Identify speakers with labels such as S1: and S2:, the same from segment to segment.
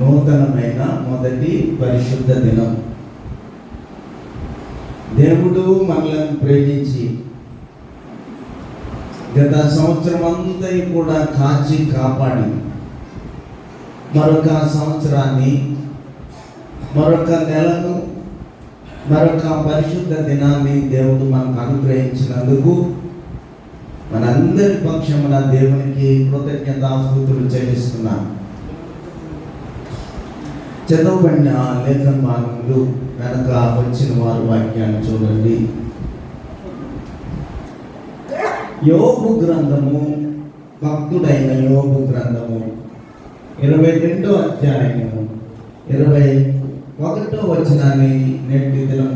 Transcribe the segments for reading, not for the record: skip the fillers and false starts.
S1: నూతనమైన మొదటి పరిశుద్ధ దినం. దేవుడు మనల్ని ప్రేమించి గత సంవత్సరం అంతా కూడా కాచి కాపాడి మరొక సంవత్సరాన్ని, మరొక నెలను, మరొక పరిశుద్ధ దినాన్ని దేవుడు మనకు అనుగ్రహించినందుకు మనందరి పక్షమున దేవునికి కృతజ్ఞతాస్తుతులు చెల్లిస్తున్నాం. చదవబడిన లేఖన భాగములు వెనక వచ్చిన వారు వాక్యాన్ని చూడండి. యోబు గ్రంథము, భక్తుడైన యోబు గ్రంథము 22వ అధ్యాయము 21వ వచనాన్ని నేటి దినం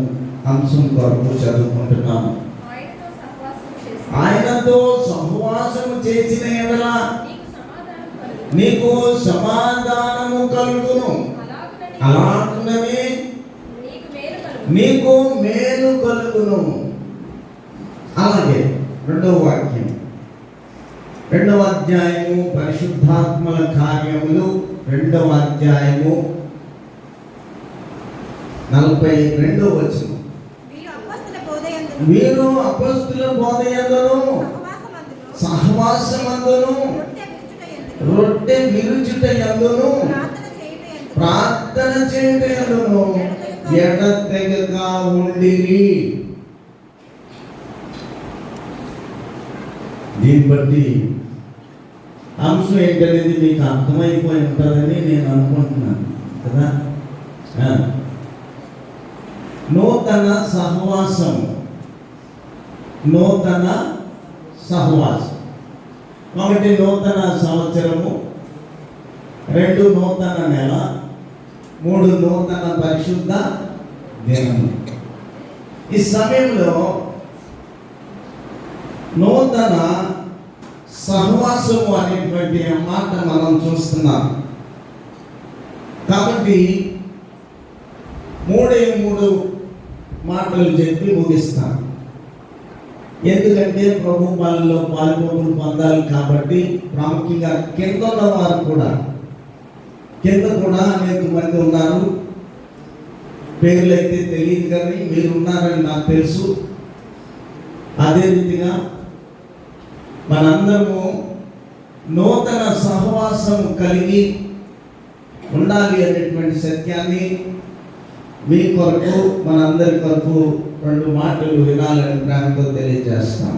S1: అంశం కొరకు చదువుకుంటున్నాము. ఆయనతో సహవాసము చేసిన ఎడల నీకు సమాధానము కలుగును, అలాగుననే నీకు మేలు కలుగును. అలాగే రెండవ వాక్యం, 2వ అధ్యాయము పరిశుద్ధాత్మల కార్యములు 2వ అధ్యాయము 42వ వచనం. మీరు అపొస్తలుల బోధయందును సహవాసమందును రొట్టె విరుచుట యందును ప్రార్థన చేయుట యందును ఎడతెగక ఉండిరి. దీన్ని బట్టి అంశం ఏంటనేది మీకు అర్థమైపోయి ఉంటుందని నేను అనుకుంటున్నాను కదా. నూతన సహవాసం, నూతన సహవాసం. ఒకటి నూతన సంవత్సరము, 2 నూతన నెల, 3 నూతన పరిశుద్ధ దినము. ఈ సమయంలో నూతన సహవాసము అనేటువంటి మాట మనం చూస్తున్నాం. కాబట్టి 3 మాటలు చెప్పి ముగిస్తాను. ఎందుకంటే ప్రభు వాళ్ళలో పాల్గొనులు పొందాలి కాబట్టి ప్రాముఖ్యంగా కింద ఉన్న వారు కూడా, కింద కూడా అనేక మంది ఉన్నారు. పేర్లు అయితే తెలియదు కానీ మీరు ఉన్నారని నాకు తెలుసు. అదే రీతిగా మనందరము నూతన సహవాసం కలిగి ఉండాలి అనేటువంటి సత్యాన్ని మీ కొరకు, మనందరి కొరకు 2 మాటలు వినాలని ప్రేమతో తెలియజేస్తాం.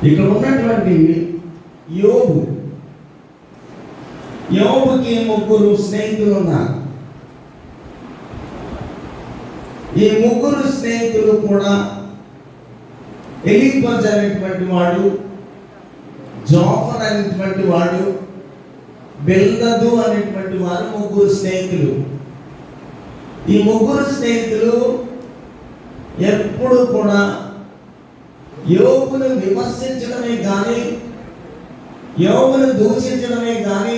S1: ఇక్కడ ఉన్నటువంటి యోబుకి 3 స్నేహితులు ఉన్నారు. ఈ 3 స్నేహితులు కూడా ఎలీఫజ్ అనేటువంటి వాడు, జోఫర్ అనేటువంటి వాడు, బిల్దదు అనేటువంటి వారు 3 స్నేహితులు. ఈ 3 స్నేహితులు ఎప్పుడు కూడా యోబును విమర్శించడమే కానీ, యోబును దూషించడమే కానీ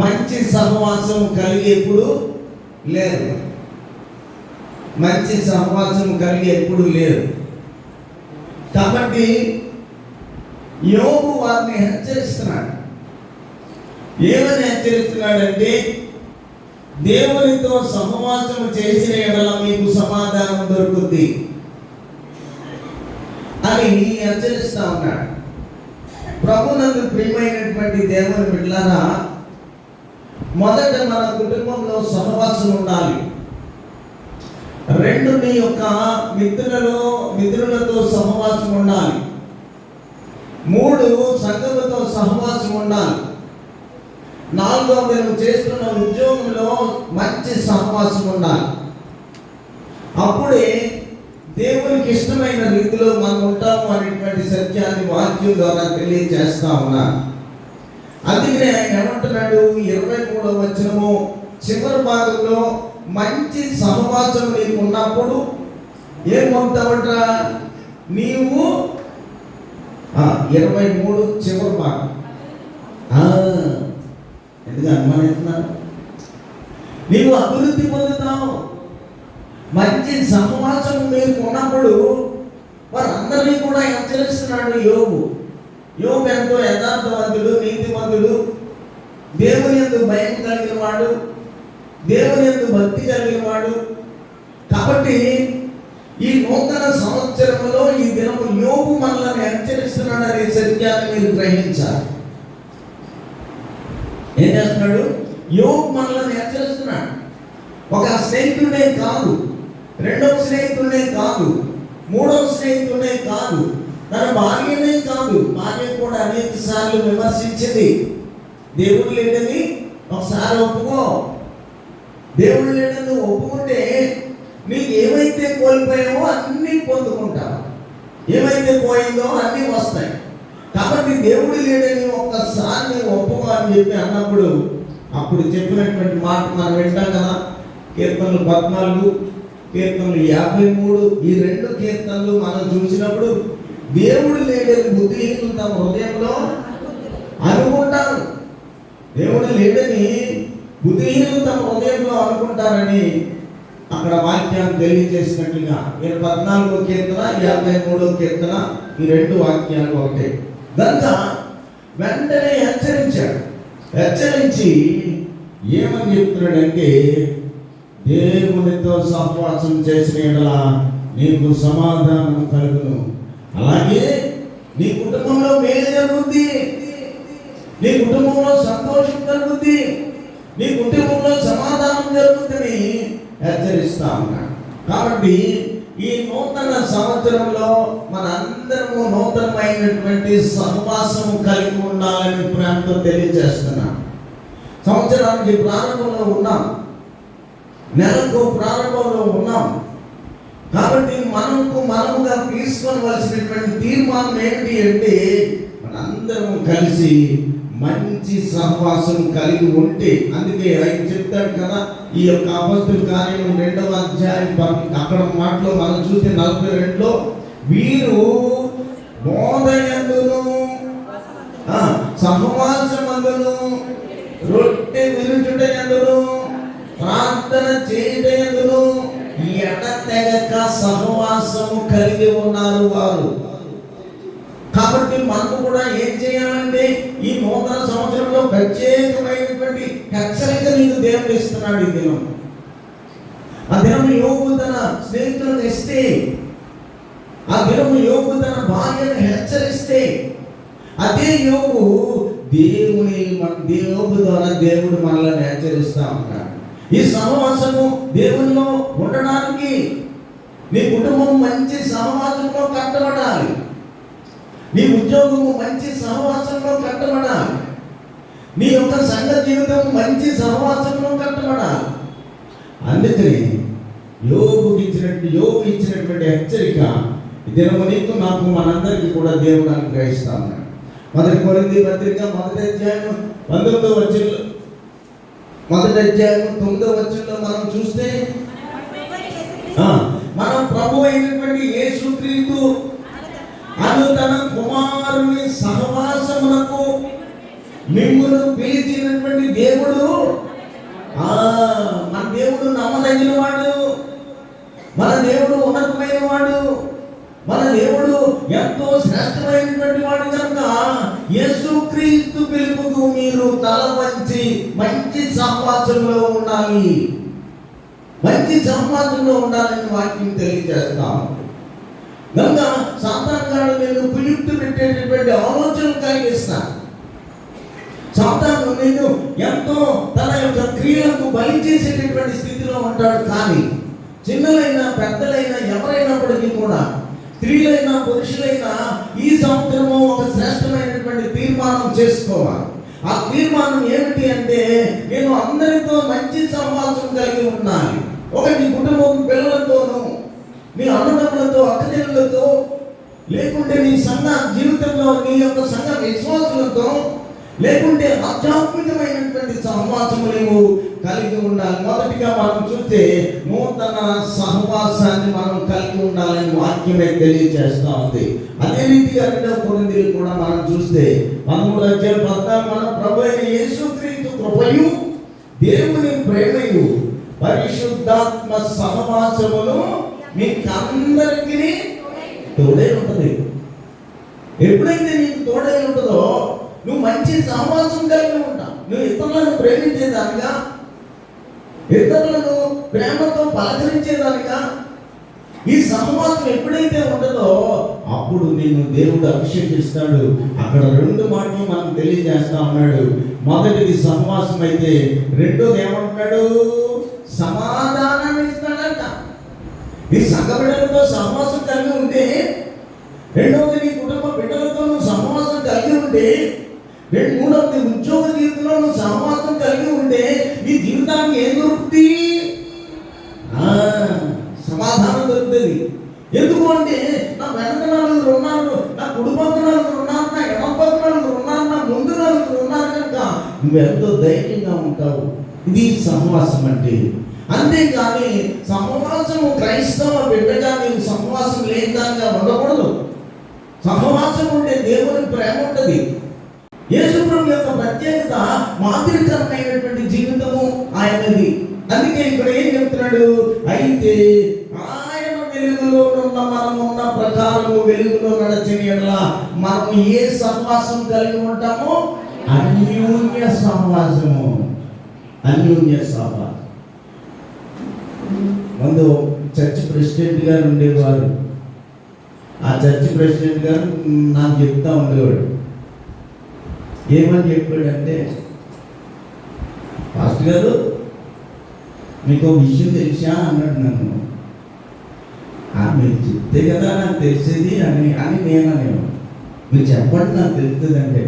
S1: మంచి సహవాసం కలిగి ఎప్పుడు లేరు. మంచి సహవాసం కలిగి ఎప్పుడు లేరు. కాబట్టి యోబు వారిని హెచ్చరిస్తున్నాడు. ఏమని హెచ్చరిస్తున్నాడంటే, దేవునితో సహవాసం చేసిన ఎడల మీకు సమాధానం దొరుకుతుంది అని హెచ్చరిస్తా ఉన్నాడు. ప్రభునందు ప్రియమైనటువంటి దేవుని బిడ్డలారా, మొదట మన కుటుంబంలో సహవాసం ఉండాలి. 2 నీ యొక్క మిత్రులతో సహవాసం ఉండాలి. 3 సంఘముతో సహవాసం ఉండాలి. 4 నువ్వు చేస్తున్న ఉద్యోగంలో మంచి సహవాసం ఉండాలి. అప్పుడే దేవునికి ఇష్టమైన రీతిలో మనం ఉంటాము అనేటువంటి సత్యాన్ని వాక్యం ద్వారా తెలియజేస్తా ఉన్నా. అందుకనే ఆయన ఏమంటున్నాడు 23వ వచనము చివరి భాగంలో, మంచి సహవాసం నీకు ఉన్నప్పుడు ఏమవుతావట నీవు. 23 చివరి భాగం. ఎందుకు అనుమానిస్తున్నారు? నీవు అభివృద్ధి పొందుతావు. మంచి సహవాసం మీకు ఉన్నప్పుడు వారందరినీ కూడా హెచ్చరిస్తున్నాడు యోబు. యోబు ఎంతో యథార్థవంతుడు, నీతిమంతుడు, దేవుని యందు భయం కలిగిన వాడు, దేవుని యందు భక్తి కలిగిన వాడు. కాబట్టి ఈ నూతన సంవత్సరంలో ఈ దినము యోబు మనల్ని హెచ్చరిస్తున్నాడనే సత్యాన్ని మీరు గ్రహించాలి. ఏం చేస్తున్నాడు? యోబు మనల్ని హెచ్చరిస్తున్నాడు. ఒక స్నేహితుడే కాదు, రెండవ స్నేహితుడే కాదు, మూడవ స్నేహితుడే కాదు, తన భార్యనే కాదు, భార్య కూడా అనేక సార్లు విమర్శించింది. దేవుడు లేడని ఒకసారి ఒప్పుకో. దేవుడు లేడని ఒప్పుకుంటే నీకు ఏమైతే కోల్పోయావో అన్నీ పొందుకుంటావు, ఏమైతే పోయిందో అన్నీ వస్తాయి. కాబట్టి దేవుడు లేడని ఒక్కసారి నేను ఒప్పుకో అని చెప్పి అన్నప్పుడు అప్పుడు చెప్పినటువంటి మాట మనం వింటాం కదా. కీర్తనలు 14, కీర్తనలు 53, ఈ 2 కీర్తనలు మనం చూసినప్పుడు దేవుడు లేడని బుద్ధిహీనులు తమ హృదయంలో అనుకుంటారు. దేవుడు లేడని బుద్ధిహీనులు తమ హృదయంలో అనుకుంటారని అక్కడ వాక్యాన్ని తెలియజేసినట్లుగా 14వ కీర్తన 53వ కీర్తన ఈ 2 వాక్యాలు ఒకటే. కనుక వెంటనే హెచ్చరించాడు. హెచ్చరించి ఏమని చెప్తున్నాడంటే, దేవునితో సహవాసం చేసిన యెడల నీకు సమాధానం కలుగును, అలాగే నీ కుటుంబంలో మేలు జరుగుద్ది, నీ కుటుంబంలో సంతోషం కలుగుద్ది, నీ కుటుంబంలో సమాధానం జరుగుతుందని హెచ్చరిస్తా ఉన్నాడు. కాబట్టి ఈ నూతన సంవత్సరంలో మన అందరము నూతనమైనటువంటి సహవాసము కలిగి ఉండాలని ప్రేమతో తెలియజేస్తున్నాం. సంవత్సరానికి ప్రారంభంలో ఉన్నాం, నెలకు ప్రారంభంలో ఉన్నాం. కాబట్టి మనముగా తీసుకోవలసినటువంటి తీర్మానం ఏంటి అంటే, మనందరం కలిసి మంచి సహవాసం కలిగి ఉంటే, అందుకే ఆయన చెప్తాడు కదా, ఈ యొక్క అపొస్తలుల కార్యము 2వ అధ్యాయం అక్కడ మాటలో మనం చూస్తే 42లో వీరు బోధయందును సహవాసమందును రొట్టె విరుచుటయందును ప్రార్థన చేయుటయందును ఎడతెగక సహవాసము కలిగి ఉన్నారు వారు. కాబట్టి మనకు కూడా ఏం చేయాలంటే ఈ నూతన సంవత్సరంలో ప్రత్యేకమైనటువంటి హెచ్చరిక నీకు దేవుడు ఇస్తున్నాడు. ఈ దినం, ఆ దినం యోబు తన స్నేహితులను ఇస్తే, ఆ దినం యోబు తన భార్యను హెచ్చరిస్తే, అదే యోబు యోబు ద్వారా దేవుడు మనల్ని హెచ్చరిస్తా ఉన్నాడు. ఈ సహవాసము దేవునిలో ఉండడానికి నీ కుటుంబం మంచి సహవాసంలో కట్టబడాలి, నీ ఉద్యోగము మంచి సహవాసంలో కట్టబడాలి, నీ యొక్క సంఘ జీవితం మంచి సహవాసంలో కట్టబడాలి. అందుకని యోబు ఇచ్చినటువంటి హెచ్చరిక దినము నీకు నాకు మనందరికీ కూడా దేవుడు అనుగ్రహిస్తా ఉన్నాడు. 1 కొరింథీ పత్రిక 1వ అధ్యాయం 19వ వచనంలో, 1వ అధ్యాయం 9వ వచనంలో మనం చూస్తే, మన ప్రభు అయినటువంటి యేసుక్రీస్తు అను తన కుమారుని సహవాసమునకు మిమ్మును పిలిచినటువంటి దేవుడు, మన దేవుడు నమ్మదగిన వాడు, మన దేవుడు ఉన్నతమైన వాడు, మన దేవుడు ఎంతో శ్రేష్టమైనటువంటి వాడు. కనుక యేసుక్రీస్తు పిలుపుకు మీరు తల వంచి మంచి సహవాసంలో ఉండాలి, మంచి సహవాసంలో ఉండాలని వాక్యం తెలియజేస్తాం. కనుక సాతానుగాడు నేను కుయుక్తి పెట్టేటటువంటి ఆలోచనలు కలిగిస్తాను. సాతాను నిన్ను ఎంతో తన యొక్క క్రియలకు బలి చేసేటటువంటి స్థితిలో ఉంటాడు. కానీ చిన్నలైనా పెద్దలైనా ఎవరైనప్పటికీ కూడా, స్త్రీలైనా పురుషులైనా ఈ సంవత్సరము ఒక శ్రేష్టమైనటువంటి తీర్మానం చేసుకోవాలి. ఆ తీర్మానం ఏమిటి అంటే, నేను అందరితో మంచి సహవాసం కలిగి ఉండాలి. నీ కుటుంబం పిల్లలతోనూ, నీ అన్నదమ్ములతో, అక్కచెల్లెలతో, లేకుంటే నీ సంఘ జీవితంలో నీ యొక్క సంఘ విశ్వాసులతో, లేకుంటే ఆధ్యాత్మికమైనటువంటి సహవాసములు కలిగి ఉండాలి. మొదటిగా మనం చూస్తే నూతన సహవాసాన్ని మనం కలిగి ఉండాలని వాక్యమే తెలియజేస్తా ఉంది. అదే రీతిగా 2వ కొరింథీయులు కూడా మనం చూస్తే 13వ అధ్యాయం 14 మన ప్రభు అయిన యేసుక్రీస్తు కృపయు దేవుని ప్రేమయు పరిశుద్ధాత్మ సహవాసమును మీకందరికీ తోడే ఉంటుంది. ఎప్పుడైతే నీకు తోడే ఉంటుందో నువ్వు మంచి సహవాసం కలిగి ఉంటావు. నువ్వు ఇతరులను ప్రేమించేదానిగా, ఇతరులను ప్రేమతో పలకరించేదానిగా ఈ సహవాసం ఎప్పుడైతే ఉండదో అప్పుడు నిన్ను దేవుడు అభిషేకిస్తాడు. అక్కడ రెండు మాటలు మనం తెలియజేస్తా ఉన్నాడు. మొదటిది సహవాసం అయితే, రెండోది ఏమంటున్నాడు? సమాధానాన్ని ఇస్తాడంట. నీ సంఘ బిడ్డలతో సహవాసం కలిగి ఉంటే, రెండవది నీ కుటుంబ బిడ్డలతో నువ్వు సహవాసం కలిగి ఉంటే, మూడవది ఉద్యోగ జీవితంలో నువ్వు సహవాసం కలిగి ఉంటే నీ జీవితానికి ఏం దొరుకుతుంది? సమాధానం దొరుకుతుంది. ఎందుకు అంటే నా వెనక నలుగురు ఉన్నారు, నా కుడి పక్క నలుగురు ఉన్నారు, నా ఎడమ పక్క నలుగురు ఉన్నారు, నా ముందు నలుగురు ఉన్నారు కనుక నువ్వెంతో ధైర్యంగా ఉంటావు. ఇది సహవాసం అంటే. అంతేకాని సహవాసము క్రైస్తవ బిడ్డగా నీవు సహవాసం లేని దానిగా ఉండకూడదు. సహవాసం ఉంటే దేవుని ప్రేమ ఉంటుంది. యేసుప్రభు యొక్క ప్రత్యేకత మాదిరికరమైనటువంటి జీవితము ఆయనది. అందుకే ఇక్కడ ఏం చెప్తున్నాడు? అయితే ఆయన వెలుగులో ఉన్న మనము ఉన్న ప్రకారము వెలుగులో నడచిన యెడల మనము ఏ సహవాసం కలిగి ఉంటామో అన్యోన్య సహవాసము. అన్యోన్య సహవాసం. ముందు చర్చ్ ప్రెసిడెంట్ గారు ఉండేవారు. ఆ చర్చ్ ప్రెసిడెంట్ గారు నాకు చెప్తా ఉండేవాడు. ఏమని చెప్పాడంటే, పాస్టర్ గారు మీకు విషయం తెలిసా అన్నాడు నన్ను. మీరు చెప్తే కదా నాకు తెలిసేది అని నేను మీరు చెప్పండి నాకు తెలుస్తుంది అంటే.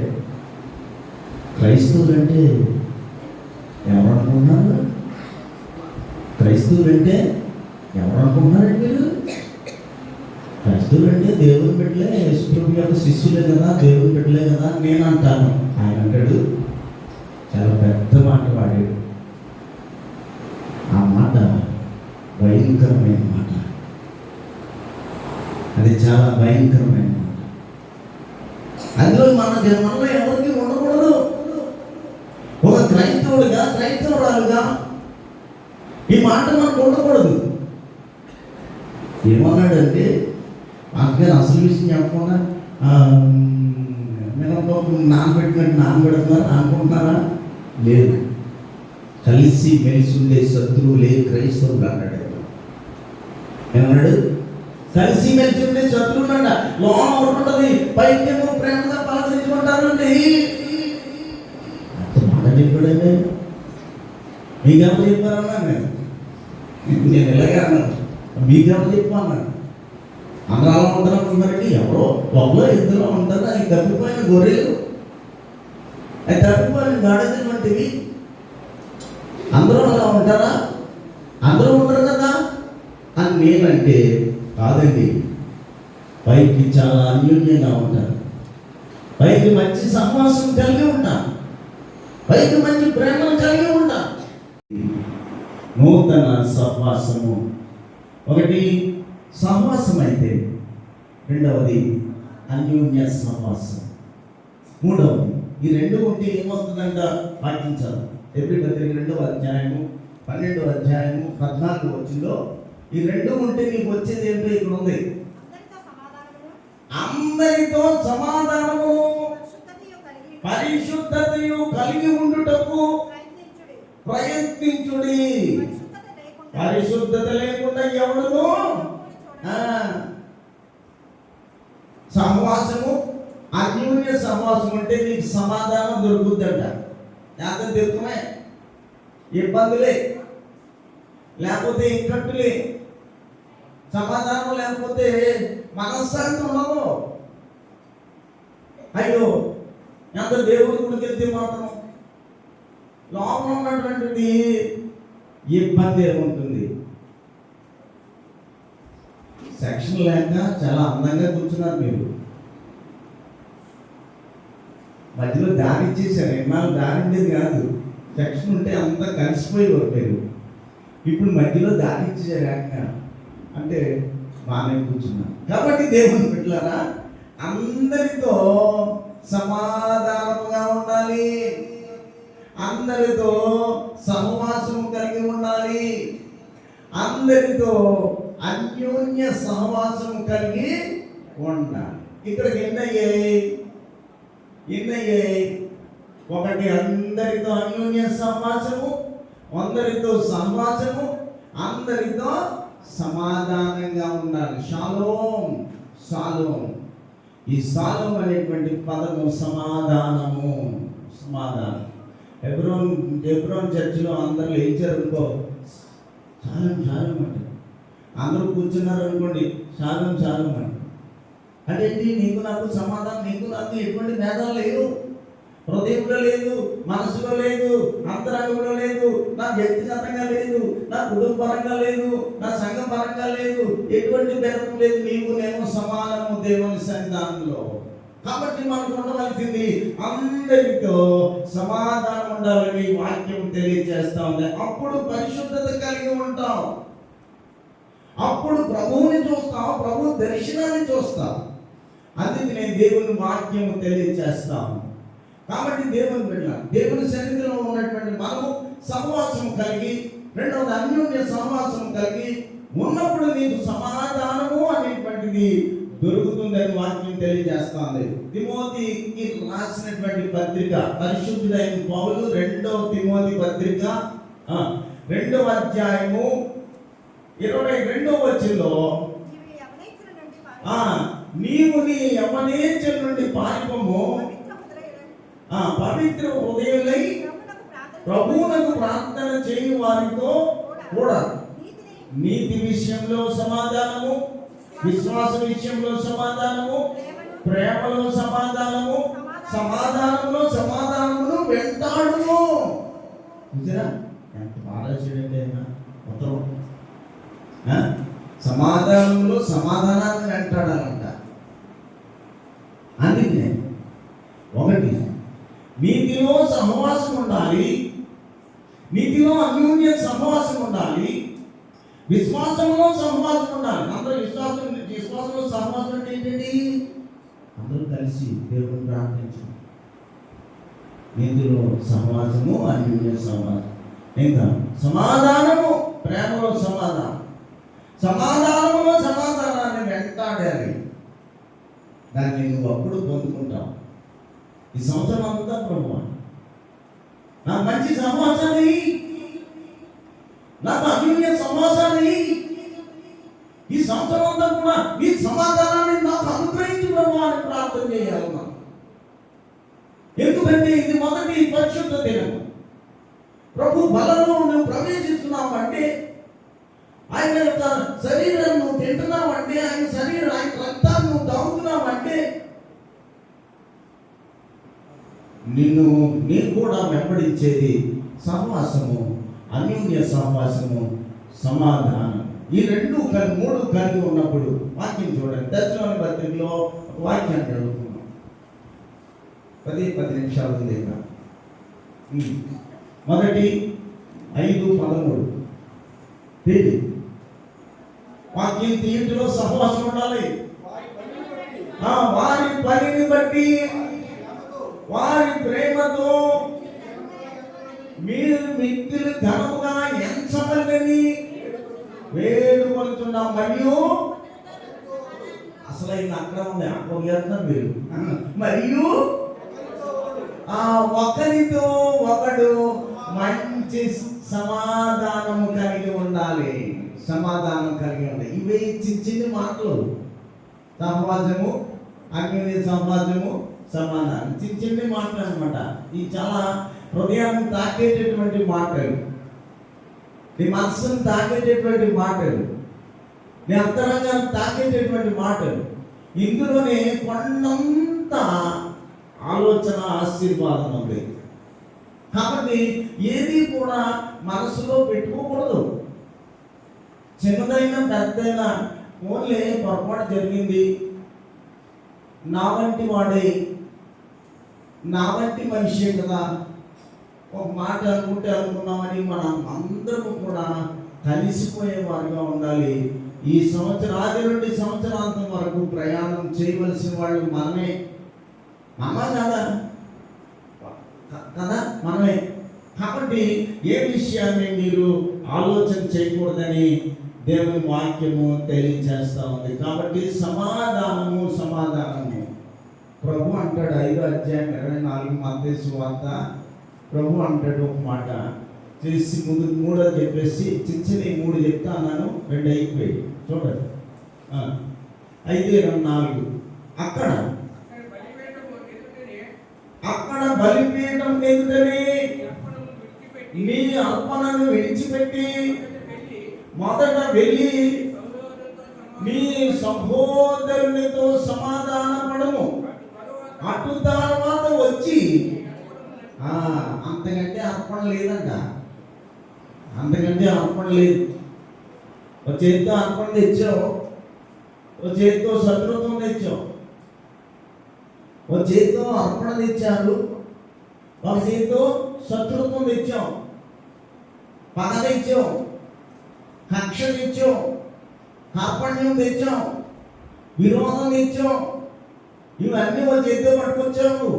S1: క్రైస్తవులు అంటే ఎవరు అనుకుంటున్నారు? క్రైస్తవులు అంటే ఎవరు అనుకుంటున్నారండి మీరు? క్రైస్తవులు అంటే దేవుని బిడ్డలే, యేసుప్రభు యొక్క శిష్యులే కదా, దేవుని బిడ్డలే కదా నేను అంటాను. ఆయన అంటాడు, చాలా పెద్ద మాట వాడాడు. ఆ మాట భయంకరమైన మాట. అది చాలా భయంకరమైన మాట. అందులో మనలో ఎవరికి ఉండకూడదు. ఒక క్రైస్తవుడిగా, క్రైస్తవురాలుగా ఈ మాట మనకు ఉండకూడదు. ఏమన్నాడంటే, అక్కడ అసలు విషయం చెప్పకుండా మినపప్పు నానబెడుతున్నారు అనుకుంటున్నారా? లేదు. కలిసి మెలిసి ఉండే శత్రువులే క్రైస్తవులు అన్నాడు. ఏమన్నాడు? కలిసి మెలిసి ఉండే శత్రువులు అంట. లోన ఉంటుంది, పైకేమో ప్రేమగా పలకరించుకుంటారండి. అంత మాట చెప్పాడండి. మీకెవరు చెప్పారన్నా? నేను ఇలాగే అన్నాను. మీకెవరు చెప్పాను? అందరూ అలా ఉంటారు అనుకున్నారండి. ఎవరో ఒకలో ఇద్దరు ఉంటారు. అవి తప్పిపోయిన గొర్రెలు, అవి తప్పిపోయిన గాడిదలు వంటివి. అందరూ అలా ఉంటారా? అందరూ ఉంటారు కదా అని నేనంటే, కాదండి, పైకి చాలా అన్యోన్యంగా ఉంటారు, పైకి మంచి సహవాసం కలిగి ఉంటాం, పైకి మంచి ప్రేమను కలిగి ఉంటాం. నూతన సహవాసము ఒకటి సహవాసం అయితే, రెండవది అన్యోన్య సహవాసం, మూడవది. ఈ రెండు ఉంటే ఏమవుతుందంట? పాటించాలి. ఎబ్రీ పత్రిక 2వ అధ్యాయము 12వ అధ్యాయము 14వ వచనంలో ఈ రెండు ఉంటే నీకు వచ్చేది ఏంటో ఇక్కడ ఉంది. అందరితో సమాధానము, పరిశుద్ధతయు కలిగి ఉండుటకు ప్రయత్నించుడి. పరిశుద్ధత లేకుండా ఎవడును సహవాసము, అన్యోన్య సహవాసం అంటే నీకు సమాధానం దొరుకుతుందంట. ఎంత దొరుకుమే, ఇబ్బందులే, లేకపోతే ఇక్కట్టులే, సమాధానం లేకపోతే మనశ్శాంతి ఉండదు. అయ్యో ఎంత దేవుడి గుడికి వెళ్తే మాత్రం లోపల ఉన్నటువంటిది ఇబ్బంది ఏముంటుంది. సెక్షన్ లేక చాలా అందంగా కూర్చున్నారు మీరు. మధ్యలో దారి ఇచ్చేసారు. ఎన్నాళ్ళు దారి ఉండేది కాదు. సెక్షన్ ఉంటే అంతా కలిసిపోయి కొట్టారు. ఇప్పుడు మధ్యలో దారి ఇచ్చేసారు. అంటే బాగానే కూర్చున్నారు. కాబట్టి దేవుని బిడ్డలారా, అందరితో సమాధానముగా ఉండాలి, అందరితో సహవాసం కలిగి ఉండాలి, అందరితో అన్యోన్య సహవాసం కలిగి ఉండాలి. ఇక్కడికి ఎన్నయ్యాయి? ఒకటి అందరితో అన్యోన్య సహవాసము, అందరితో సహవాసము, అందరితో సమాధానంగా ఉండాలి. Shalom, shalom. ఈ షాలోమ్ అనేటువంటి పదము సమాధానము, సమాధానం. హెబ్రోన్ చర్చిలో అందరూ లేచారు అనుకో, షాలోమ్ షాలోమ్ అంటే అందరూ కూర్చున్నారు అనుకోండి, షాలోమ్ షాలోమ్ అంటే అదేంటి? నీకు నాకు సమాధానం, నీకు నాకు ఎటువంటి భేదాలు లేదు, హృదయంలో లేదు, మనసులో లేదు, అంతరంగంలో లేదు, నా వ్యక్తిగతంగా లేదు, నా కుటుంబపరంగా లేదు, నా సంఘ పరంగా లేదు, ఎటువంటి భేదం లేదు. నీవు నేను సమానము దేవుని సన్నిధానంలో. కాబట్టి మనకు ఉండవలసింది అందరితో సమాధానం ఉండాలని వాక్యం తెలియజేస్తా ఉంది. అప్పుడు పరిశుద్ధత కలిగి ఉంటాం, అప్పుడు ప్రభువుని చూస్తాం, ప్రభు దర్శనాన్ని చూస్తాం. అందుకే నేను దేవుని వాక్యము తెలియజేస్తాను. కాబట్టి దేవుని బిడ్డ, దేవుని సన్నిధిలో ఉన్నటువంటి మనము సహవాసం కలిగి, రెండవది అన్యోన్య సహవాసం కలిగి ఉన్నప్పుడు నీకు సమాధానము అనేటువంటిది దొరుకుతుందని వాక్యం తెలియజేస్తుంది. తిమోతికి రాసినటువంటి పత్రిక, పరిశుద్ధుడైన పౌలు 2వ తిమోతి పత్రిక 2వ అధ్యాయము 22వ వచనంలో, నీవు నీ యవ్వనేచ్ఛల నుండి పారిపోము, పవిత్ర హృదయులై ప్రభువునకు ప్రార్థన చేయు వారితో కూడా నీతి విషయంలో సమాధానము, విశ్వాస విషయంలో సమాధానము, ప్రేమలో సమాధానము, సమాధానంలో సమాధానమును వెంటాడుము. ఎంత బాగా చూడండి, ఉత్తరం సమాధానంలో సమాధానాన్ని వెంటాడాలంట. అందుకే ఒకటి, నీతిలో సహవాసం ఉండాలి, నీతిలో అన్యోన్య సహవాసం ఉండాలి, విశ్వాసంలో సహవాసం ఉండాలి. అందరూ విశ్వాసంలో సహవాసం అంటే ఏంటండి? అందరూ కలిసి దేవుని ప్రార్థించడం. నీతిలో సహవాసము, అన్యోన్య సహవాసం. ఇంకా సమాధానము, ప్రేమలో సమాధానం, సమాధానంలో సమాధానాన్ని వెంటాడాలి. దాన్ని నువ్వు అప్పుడు పొందుకుంటావు. ఈ సంవత్సరం అంతా ప్రభువా నాకు మంచి సమాచారాన్ని, నాకు అన్యోన్య సమాచారాన్ని, ఈ సంవత్సరం అంతా కూడా నీ సమాధానాన్ని నాకు అనుగ్రహించి ప్రభువా అని ప్రార్థన చేయాలి మనం. ఎందుకంటే ఇది మొదటి పరిశుద్ధ దినం. ప్రభు బలలో నువ్వు ప్రవేశిస్తున్నావు అంటే, ఆయన యొక్క శరీరం నువ్వు తింటున్నావు అంటే, ఆయన శరీరం, ఆయన రక్తాన్ని నువ్వు తాగుతున్నావు అంటే, నేను కూడా వెంబడించేది సహవాసము, అన్యోన్య సహవాసము, సమాధానం. ఈ 2 3 కలిగి ఉన్నప్పుడు వాక్యం చూడండి. దర్శన పత్రికలో ఒక వాక్యాన్ని చదువుకున్నాం. 10 నిమిషాలు ఉంది. మొదటి 5:13 తేదీ వాక్యం తీయుటలో సహవాసం ఉండాలి. వారి పనిని బట్టి, వారి ప్రేమతో మీరు మిక్కిలి ఘనముగా ఎంచబడని వేడుకొనుచున్నాం. మరియు అసలైన అక్కడ ఉంది, అక్కడ మీరు మరియు ఒకరితో ఒకడు మంచి సమాధానము కలిగి ఉండాలి. సమాధానం కలిగి ఉండాలి. ఇవే చిన్న మాటలు. సమాజము, అగ్ని సమాజము, సమాధానం, చిన్న మాటలు అనమాట. ఇవి చాలా హృదయాన్ని తాకేటటువంటి మాటలు, నీ మనసును తాకేటటువంటి మాటలు, నీ అంతరంగాన్ని తాకేటటువంటి మాటలు. ఇందులోనే కొండంత ఆలోచన, ఆశీర్వాదం ఉంది. కాబట్టి ఏది కూడా మనసులో పెట్టుకోకూడదు. చిన్నదైనా పెద్దైనా ఓన్లీ పొరపాటు జరిగింది, నా వంటి వాడే, నా వంటి మనిషే కదా, ఒక మాట అనుకుంటే అనుకున్నామని మనం అందరూ కూడా కలిసిపోయే వారిగా ఉండాలి. ఈ సంవత్సరం ఆది నుండి సంవత్సరాంతం వరకు ప్రయాణం చేయవలసిన వాళ్ళు మనమే. కదా మనమే. కాబట్టి ఏ విషయాన్ని మీరు ఆలోచన చేయకూడదని దేవుని వాక్యము తెలియజేస్తా ఉంది. కాబట్టి సమాధానము, ప్రభు అంటాడు 5:24 మత్తయి సువార్త. ప్రభు అంటాడు ఒక మాట చేసి మూడో చెప్పేసి చిన్న 3 చెప్తా అన్నాను, 2 అయిపోయి చూడండి. 5:24 అక్కడ బలిపీఠం ఎదుటనే నీ అర్పణను విడిచిపెట్టి మొదట వెళ్ళి నీ సహోదరునితో సమాధాన పడము, అటు తర్వాత వచ్చి. అంతకంటే అర్పణ లేదంట, అంతకంటే అర్పణ లేదు. ఒక చేతితో అర్పణ తెచ్చావు, ఒక చేతితో శత్రుత్వం తెచ్చావు. ఒక చేతితో అర్పణ తెచ్చారు, ఒక చేతితో శత్రుత్వం తెచ్చాం, పగ తెచ్చాం, కక్ష తెచ్చాం, కార్పణ్యం తెచ్చాం, విరోధం తెచ్చాం. ఇవన్నీ ఒక చేతితో పట్టుకొచ్చావు.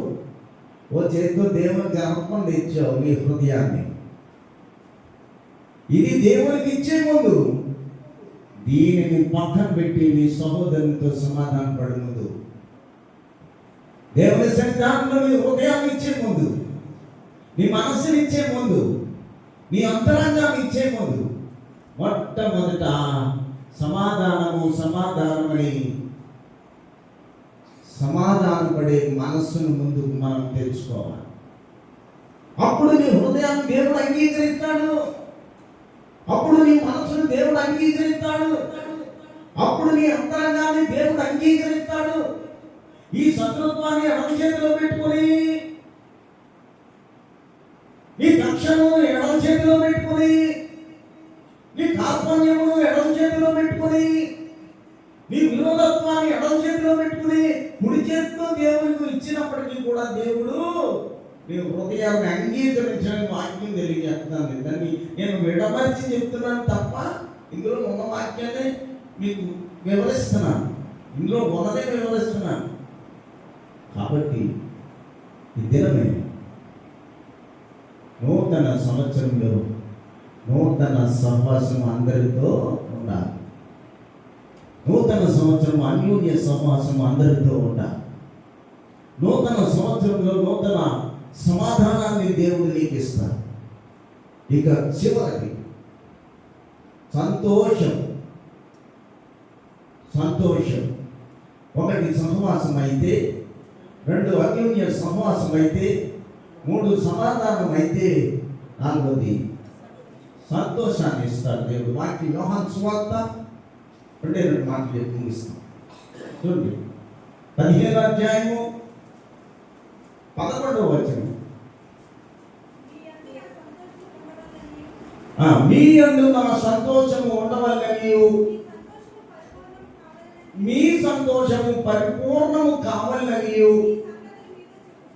S1: ఓ చేతితో దేవునికి అర్పణ తెచ్చావు, నీ హృదయాన్ని. ఇది దేవునికి ఇచ్చే ముందు దీనిని పక్కన పెట్టి నీ సహోదరునితో సమాధాన పడే ముందు, దేవుని సన్నిధానంలో నీ హృదయాన్ని ఇచ్చే ముందు, నీ మనస్సుని ఇచ్చే ముందు, నీ అంతరంగాన్ని ఇచ్చే ముందు మొట్టమొదట సమాధానమని సమాధానపడే మనస్సును ముందుకు మనం తెలుసుకోవాలి. అప్పుడు నీ హృదయాన్ని దేవుడు అంగీకరిస్తాడు, అప్పుడు నీ మనస్సును దేవుడు అంగీకరిస్తాడు, అప్పుడు నీ అంతరంగాన్ని దేవుడు అంగీకరిస్తాడు. ఈ శత్రుత్వాన్ని ఎడమ చేతిలో పెట్టుకొని, నీ కక్షను ఎడమ చేతిలో పెట్టుకొని, నీ కార్పణ్యమును ఎడమ చేతిలో పెట్టుకొని, నీ విరోధత్వాన్ని ఎడమ చేతిలో పెట్టుకుని కుడి చేతితో దేవునికి ఇచ్చినప్పటికీ కూడా దేవుడు నీ హృదయాన్ని అంగీకరించని వాక్యం తెలియజేస్తున్నాను. దాన్ని నేను విడమర్చి చెప్తున్నాను తప్ప ఇందులో ఉన్న వాక్యాన్ని మీకు వివరిస్తున్నాను, ఇందులో ఉన్నదే వివరిస్తున్నాను. కాబట్టి ఈ దినమే నూతన సంవత్సరంలో నూతన సహవాసం అందరితో ఉండాలి. నూతన సంవత్సరం అన్యోన్య సహవాసం అందరితో ఉండాలి. నూతన సంవత్సరంలో నూతన సమాధానాన్ని దేవుడు నీకు ఇస్తాడు. ఇక చివరికి సంతోషం. 1 సహవాసం అయితే, 2 అన్యోన్య సహవాసం అయితే, 3 సమాధానం అయితే, 4 సంతోషాన్ని ఇస్తాడు దేవుడు. వాక్యం యోహాను సువార్త 2 మాటలు చెప్పి ముగిస్తాం. చూడండి 15వ అధ్యాయము 11వ వచనం. మీ యందు నా సంతోషము ఉండవలనియు మీ సంతోషము పరిపూర్ణము కావాలనియు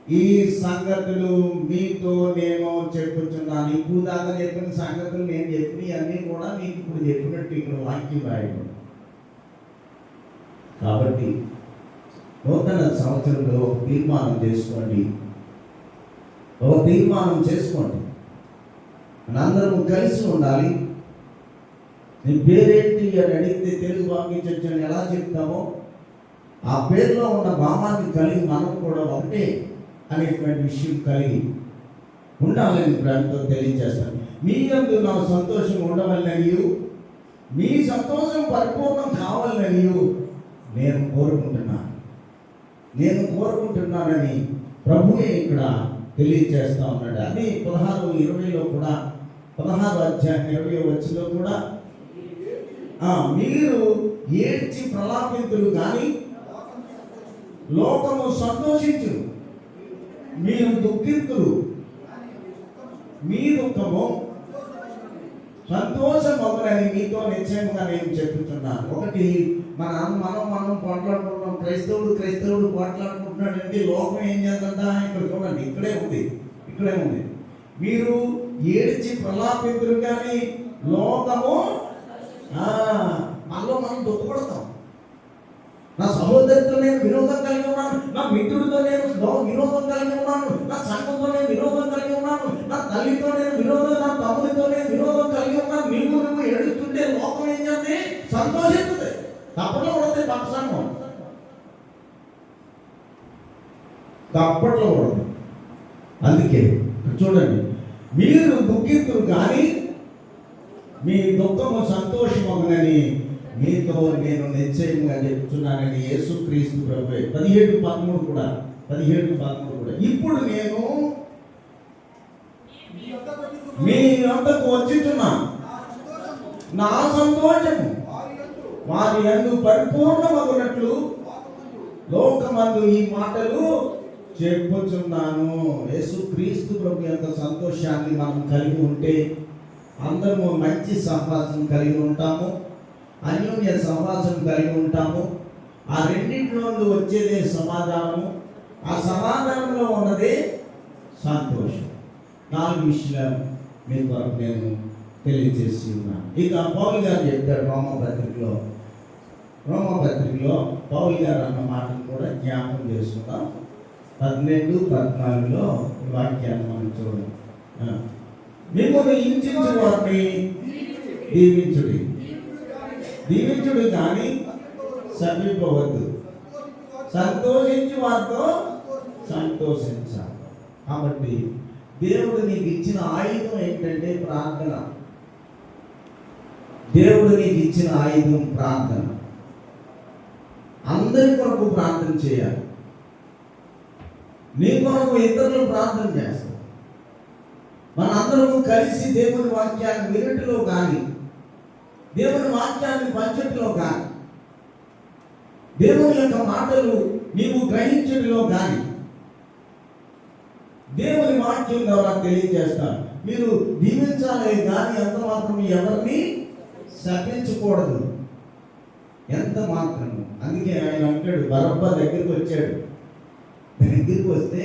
S1: ఈ సంగతులు మీతో నేను చెప్పుచున్నాను. ఇప్పుడు దాకా చెప్పిన సంగతులు నేను చెప్పినవి అన్నీ కూడా మీకు ఇప్పుడు చెప్పినట్టు ఇక్కడ వాక్యం రాయడం. కాబట్టి నూతన సంవత్సరంలో ఒక తీర్మానం చేసుకోండి. మనందరము కలిసి ఉండాలి. నీ పేరేంటి అని అడిగితే తెలుగు పంపించని ఎలా చెప్తామో ఆ పేరులో ఉన్న భావాన్ని కలిగి మనం కూడా ఒకటే అనేటువంటి విషయం కలిగి ఉండాలని ప్రేమతో తెలియజేస్తాను. మీ యందు నా సంతోషం ఉండవలనియు మీ సంతోషం పరిపూర్ణం కావాలనియు నేను కోరుకుంటున్నానని ప్రభువే ఇక్కడ తెలియజేస్తా ఉన్నాడు. అది 16:20లో కూడా 16వ అధ్యాయం 20వ వచనంలో కూడా మీరు ఏడ్చి ప్రలాపింతులు కానీ లోకము సంతోషించు, మీరు దుఃఖితులు, మీ దుఃఖము సంతోషమగునని మీతో నిశ్చయముగా నేను చెప్తున్నాను. ఒకటి మనం పోట్లాడుకుంటున్నాం. క్రైస్తవుడు పోట్లాడుకుంటున్నాడంటే లోకం ఏం చేస్తుందా? ఇక్కడ చూడండి, ఇక్కడే ఉంది. మీరు ఏడ్చి ప్రలాపింతులు కానీ లోకము మనలో మనం దుఃఖపడతాం. నా సహోదరితో నేను విరోధం కలిగి ఉన్నాను, నా మిత్రుడితో నేను విరోధం కలిగి ఉన్నాను, నా సంఘంతో నేను విరోధం కలిగి ఉన్నాను, నా తల్లితో నేను విరోధం, నా తమ్ముడితో నేను విరోధం కలిగి ఉన్నాను. నువ్వు ఏడుస్తుంటే లోకం ఏం చేస్తే సంతోషిస్తుంది. తప్పలో పడితే పక్షంగం తప్పట్లో ఉండదు. అందుకే చూడండి, మీరు దుఃఖితులు కానీ మీ దుఃఖము సంతోషమగునని మీతో నేను నిశ్చయముగా చెప్తున్నానని యేసుక్రీస్తు ప్రభువే 17:13 కూడా 17:13 కూడా. ఇప్పుడు నేను మీ వద్దకు వచ్చుచున్నాను, నా సంతోషము వారి యందు పరిపూర్ణమగునట్లు లోకమందు ఈ మాటలు చెప్పుచున్నాను. యేసుక్రీస్తు ప్రభు యొక్క సంతోషాన్ని మనం కలిగి ఉంటే అందరము మంచి సహవాసం కలిగి ఉంటాము, అన్యోన్య సహవాసం కలిగి ఉంటాము. ఆ రెండింటిలో వచ్చేదే సమాధానము, ఆ సమాధానంలో ఉన్నదే సంతోషం. 4 విషయాలు మీ కొరకు నేను తెలియజేసి ఉన్నాను. ఇక పౌలు గారు చెప్తాడు రోమపత్రికలో పౌలు గారు అన్న మాటను కూడా జ్ఞాపకం చేసుకుందాం. 12-14 వాక్యాన్ని మనం చూడండి. మిమ్మల్ని హింసించు వారిని దీవించుడు కానీ సమీపవద్దు, సంతోషించి వారితో సంతోషించాలి. కాబట్టి దేవుడు నీకు ఇచ్చిన ఆయుధం ఏంటంటే ప్రార్థన. దేవుడు నీకు ఇచ్చిన ఆయుధం ప్రార్థన. అందరి కొరకు ప్రార్థన చేయాలి. నీ కొరకు ఇతరులు ప్రార్థన చేస్తారు. మనందరము కలిసి దేవుని వాక్యాన్ని వినటిలో కానీ, దేవుని వాక్యాన్ని పంచటిలో కానీ, దేవుని యొక్క మాటలు నీవు గ్రహించటిలో కానీ దేవుని వాక్యం ద్వారా తెలియజేస్తాను. మీరు దీవించాలి కానీ ఎంత మాత్రం ఎవరిని శపించకూడదు, ఎంత మాత్రం. అందుకే ఆయన అంటాడు, బరబ్బా దగ్గరికి వచ్చాడు. దగ్గరికి వస్తే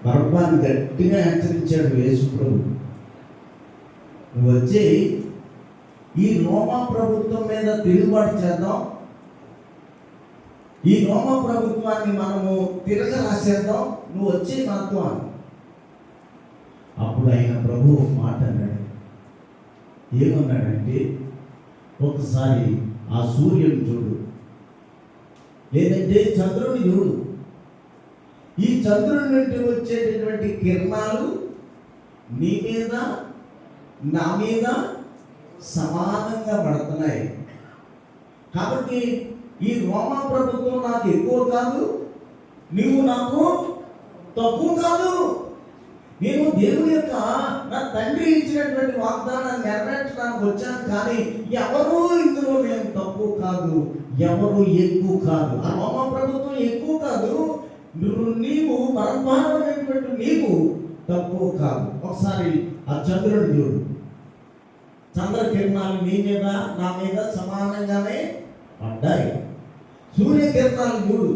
S1: బరబ్బాని గట్టిగా హెచ్చరించాడు యేసు ప్రభు. నువ్వు వచ్చి ఈ రోమా ప్రభుత్వం మీద తిరుగుబాటు చేద్దాం, ఈ రోమా ప్రభుత్వాన్ని మనము తిరగరాసేద్దాం, నువ్వు వచ్చి నాతో అని. అప్పుడు ఆయన ప్రభు ఒక మాట అన్నాడు. ఏమన్నాడంటే, ఒకసారి ఆ సూర్యుని చూడు, లేదంటే చంద్రుని చూడు. ఈ చంద్రుని నుండి వచ్చేటటువంటి కిరణాలు నీ మీద నా మీద సమానంగా పడుతున్నాయి. కాబట్టి ఈ రోమా ప్రభుత్వం నాకు ఎక్కువ కాదు, నువ్వు నాకు తక్కువ కాదు. నేను దేవుని యొక్క నా తండ్రి ఇచ్చినటువంటి వాగ్దానాన్ని నెరవేర్చడానికి వచ్చాను, కానీ ఎవరు ఇందులో నేను తక్కువ కాదు, ఎవరు ఎక్కువ కాదు. ఆ రోమా ప్రభుత్వం ఎక్కువ కాదు, నీవు పరమాత్మైనటువంటి నీవు తక్కువ కాదు. ఒకసారి ఆ చంద్రుడిని చూడు, చంద్రకిరణాలు నీ మీద నా మీద సమానంగానే పడ్డాయి. సూర్యకిరణాలు చూడు,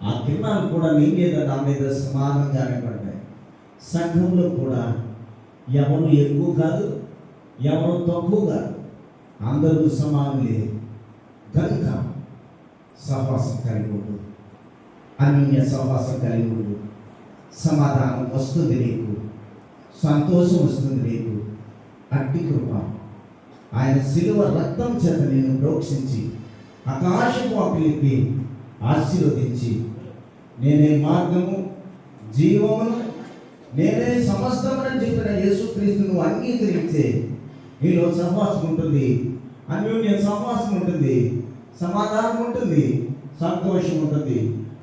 S1: ఆ కిరణాలు కూడా నీ మీద నా మీద సమానంగానే పడ్డాయి. సంఘంలో కూడా ఎవరు ఎక్కువ కాదు, ఎవరు తక్కువ కాదు, అందరూ సమానులే. కనుక సహవాసం కలిగి ఉండు, అన్యోన్య సహవాసం కలిగి ఉండు. సమాధానం వస్తుంది నీకు, సంతోషం వస్తుంది నీకు. అట్టి కృప ఆయన శిలువ రక్తం చేత నిన్ను ప్రోక్షించి ఆకాశపు అప్పులకి ఆశీర్వదించి, నేనే మార్గము జీవమును నేనే సమస్తమని చెప్పిన యేసుక్రీస్తును అంగీకరిస్తే నీలో సహవాసం ఉంటుంది, అన్యోన్య సహవాసం ఉంటుంది, సమాధానం ఉంటుంది, సంతోషం ఉంటుంది.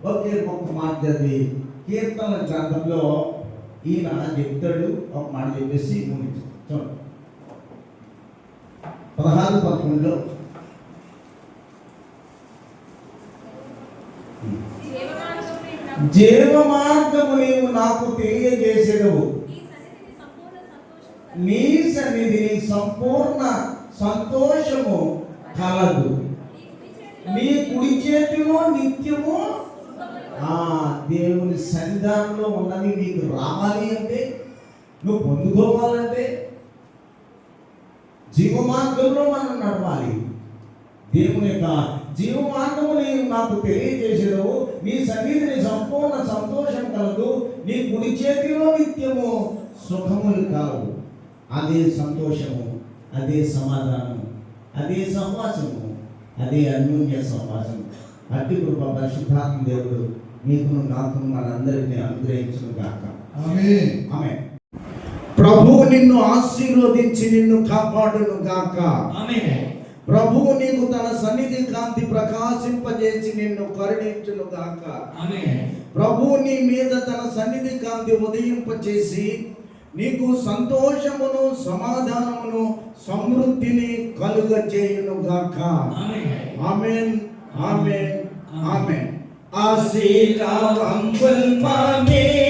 S1: ఒకే ఒక్క మాట చదివి కీర్తనల గ్రంథంలో ఈయన చెప్తాడు. ఒక మాట చెప్పేసి ముగించు. చూడండి 16-11 జీవ మార్గము నీవు నాకు తెలియజేసేదవు, నీ సన్నిధిని సంపూర్ణ సంతోషము కలదు, నీ కుడి చేతిలో నిత్యము. దేవుని సన్నిధానంలో ఉన్నది నీకు రావాలి అంటే, నువ్వు పొందుకోవాలంటే జీవ మార్గంలో మనం నడవాలి. దేవుని యొక్క జీవ మార్గము నీవు నాకు తెలియజేసేదవు, నీ సన్నిధిని సంపూర్ణ సంతోషం కలదు, నీ కుడి చేతిలో నిత్యము సుఖములు కలవు. అదే సంతోషము, అదే సమాధానము, అదే సంవాసము, అదే అన్యోన్య సంవాసము. అట్టి కృప పరిశుద్ధాత్మ దేవుడు మీకును నాకును మనందరినీ అనుగ్రహించును గాక.
S2: ఆమేన్.
S1: ఆమేన్. ప్రభువు నిన్ను ఆశీర్వదించి నిన్ను కాపాడును గాక.
S3: ఆమేన్.
S1: ప్రభువు నీకు తన సన్నిధి కాంతి ప్రకాశింపజేసి నిన్ను కరుణించును గాక.
S3: ఆమేన్.
S1: ప్రభువు నీ మీద తన సన్నిధి కాంతి ఉదయింపచేసి నీకు సంతోషమును సమాధానమును సమృద్ధిని కలుగజేయును గాక.
S3: ఆమేన్.
S1: ఆమేన్. ఆమేన్. ఆమేన్. ఆశీర్వాదం మామే